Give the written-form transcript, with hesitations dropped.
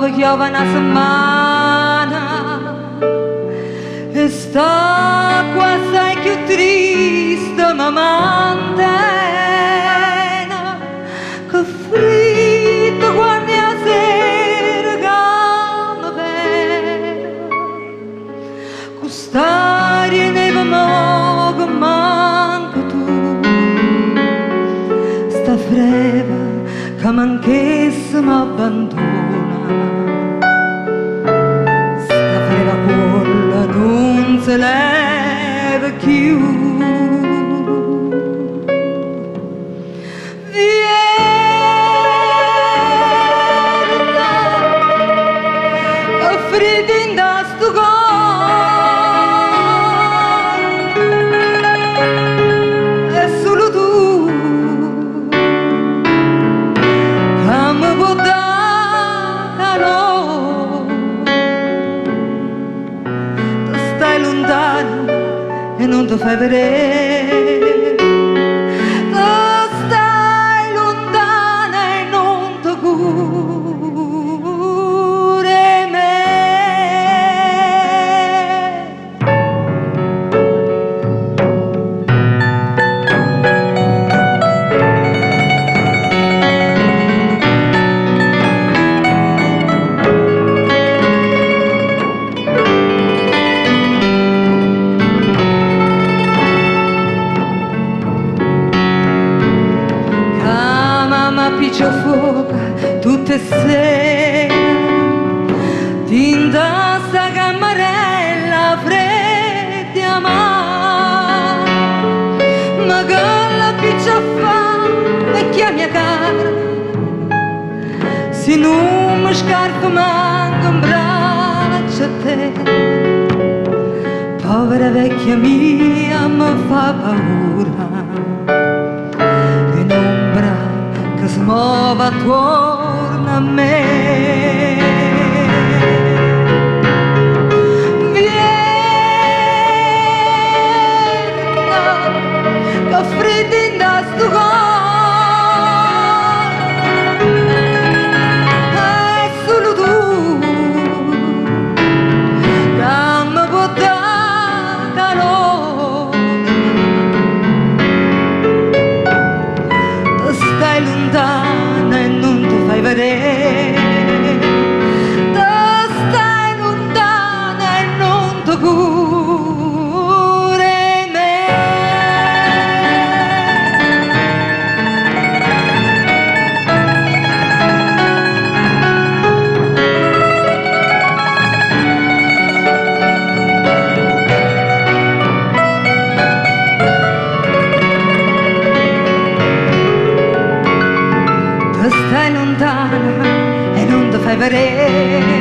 che piove una settimana e sta qua sai più triste ma mantena che fritto quando è sera che mi stare neve mo che manca tu sta freva che manchesse m'abbandona sta freva quella non se leva più vierna che freddo in da sto cuore è solo tu e non ti fai vedere tu stai lontana e non ti curi me piccia fuoco tutte sere tinta sta camarella fredda ma che la piccia fa vecchia mia cara se non mi scarpa manca un braccio a te povera vecchia mia mi fa paura che si muove attorno a me vierna che freddo in da sto cuore è solo tu che mi può dare calore stai lontana e non ti fai vedere tu stai lontana e non ti curi me stai lontana e non ti fai vedere